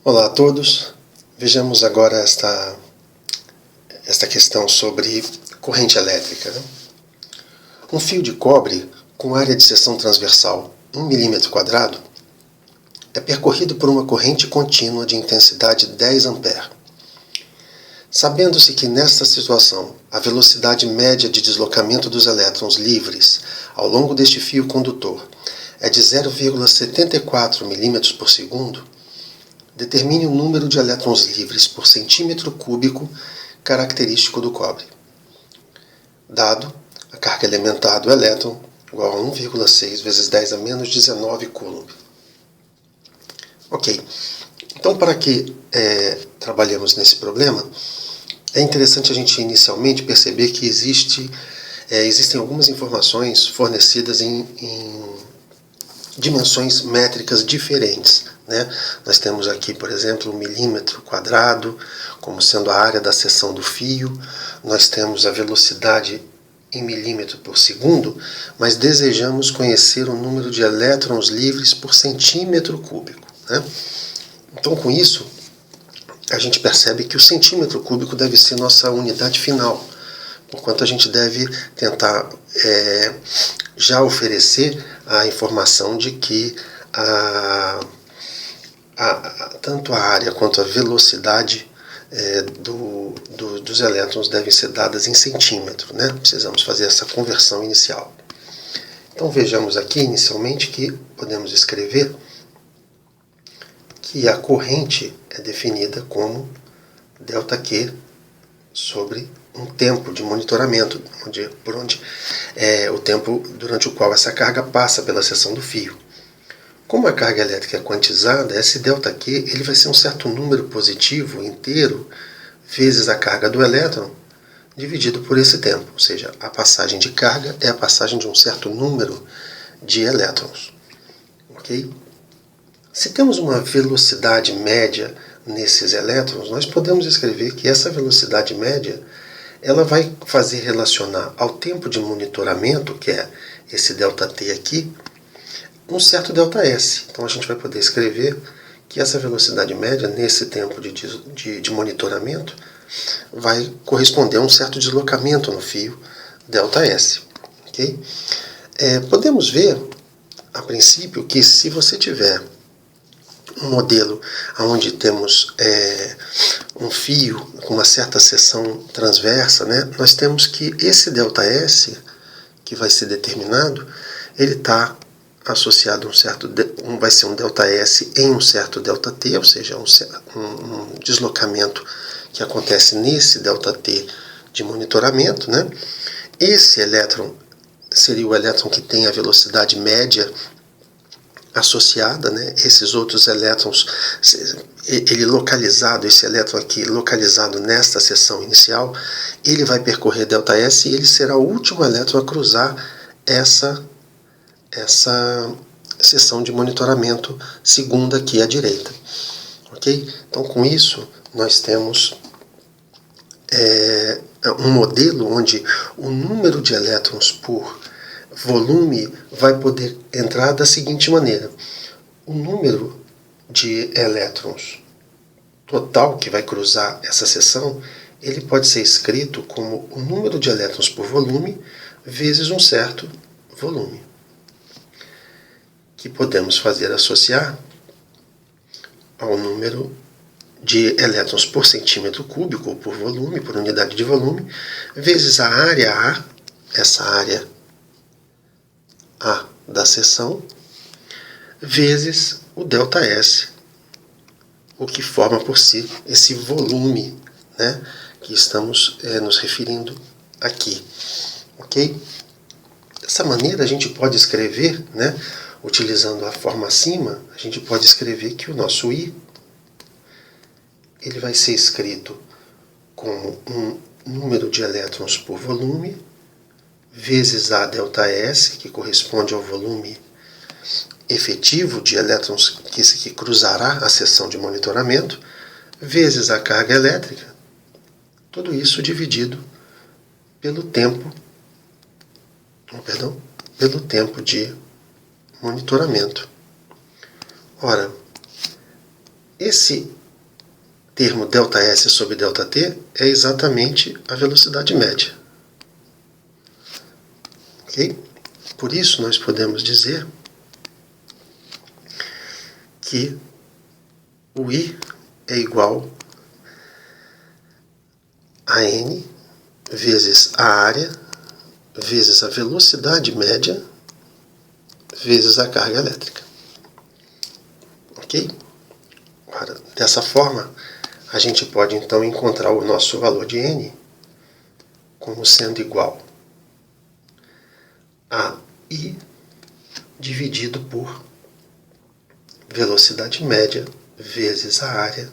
Olá a todos, vejamos agora esta questão sobre corrente elétrica. Um fio de cobre com área de seção transversal 1 mm² é percorrido por uma corrente contínua de intensidade 10 A. Sabendo-se que nesta situação a velocidade média de deslocamento dos elétrons livres ao longo deste fio condutor é de 0,74 mm/s, determine o número de elétrons livres por centímetro cúbico característico do cobre. Dado a carga elementar do elétron igual a 1,6 vezes 10 a menos 19 coulomb. Ok, então para que trabalhemos nesse problema, é interessante a gente inicialmente perceber que existem algumas informações fornecidas em dimensões métricas diferentes. Nós temos aqui, por exemplo, o milímetro quadrado, como sendo a área da seção do fio. Nós temos a velocidade em milímetro por segundo, mas desejamos conhecer o número de elétrons livres por centímetro cúbico. Então, com isso, a gente percebe que o centímetro cúbico deve ser nossa unidade final, porquanto a gente deve tentar já oferecer a informação de que tanto a área quanto a velocidade dos elétrons devem ser dadas em centímetro. Precisamos fazer essa conversão inicial. Então vejamos aqui inicialmente que podemos escrever que a corrente é definida como ΔQ sobre um tempo de monitoramento, o tempo durante o qual essa carga passa pela seção do fio. Como a carga elétrica é quantizada, esse ΔQ ele vai ser um certo número positivo inteiro vezes a carga do elétron dividido por esse tempo, ou seja, a passagem de carga é a passagem de um certo número de elétrons. Ok? Se temos uma velocidade média nesses elétrons, nós podemos escrever que essa velocidade média ela vai fazer relacionar ao tempo de monitoramento, que é esse ΔT aqui, um certo ΔS. Então a gente vai poder escrever que essa velocidade média nesse tempo de monitoramento vai corresponder a um certo deslocamento no fio, ΔS. Okay? Podemos ver, a princípio, que se você tiver um modelo onde temos um fio com uma certa seção transversa, nós temos que esse ΔS, que vai ser determinado, ele está associado a vai ser um ΔS em um certo ΔT, ou seja, um deslocamento que acontece nesse ΔT de monitoramento. Esse elétron seria o elétron que tem a velocidade média associada, esses outros elétrons, esse elétron aqui localizado nesta seção inicial, ele vai percorrer ΔS e ele será o último elétron a cruzar essa seção de monitoramento segunda aqui à direita. Ok? Então, com isso, nós temos um modelo onde o número de elétrons por volume vai poder entrar da seguinte maneira. O número de elétrons total que vai cruzar essa seção, ele pode ser escrito como o número de elétrons por volume vezes um certo volume, que podemos fazer associar ao número de elétrons por centímetro cúbico, ou por volume, por unidade de volume, vezes a área A, essa área A da seção, vezes o ΔS, o que forma por si esse volume, que estamos nos referindo aqui. Ok? Dessa maneira a gente pode escrever, utilizando a forma acima, a gente pode escrever que o nosso I ele vai ser escrito como um número de elétrons por volume vezes a ΔS, que corresponde ao volume efetivo de elétrons que cruzará a seção de monitoramento, vezes a carga elétrica, tudo isso dividido pelo tempo de monitoramento. Ora, esse termo ΔS sobre ΔT é exatamente a velocidade média. Ok? Por isso, nós podemos dizer que o I é igual a N vezes a área, vezes a velocidade média, vezes a carga elétrica. Ok? Agora, dessa forma, a gente pode então encontrar o nosso valor de N como sendo igual a I dividido por velocidade média vezes a área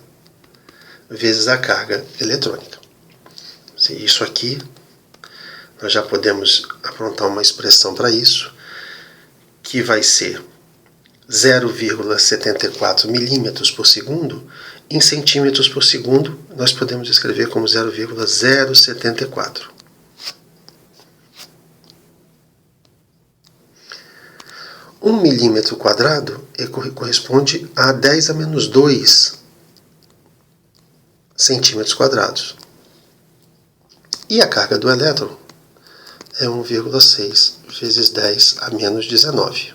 vezes a carga eletrônica. Isso aqui, nós já podemos aprontar uma expressão para isso, que vai ser 0,74 milímetros por segundo. Em centímetros por segundo, nós podemos escrever como 0,074. Um milímetro quadrado corresponde a 10 a menos 2 centímetros quadrados. E a carga do elétron é 1,6 vezes 10 a menos 19.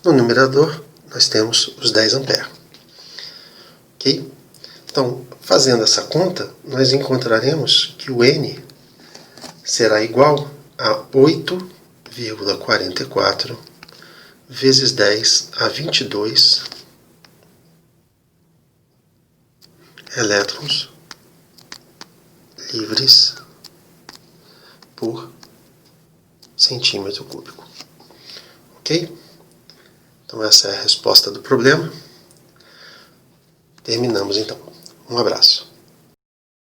No numerador, nós temos os 10 amperes. Ok? Então, fazendo essa conta, nós encontraremos que o N será igual a 8,44 vezes 10 a 22 elétrons livres por centímetro cúbico. Ok? Então essa é a resposta do problema. Terminamos então. Um abraço.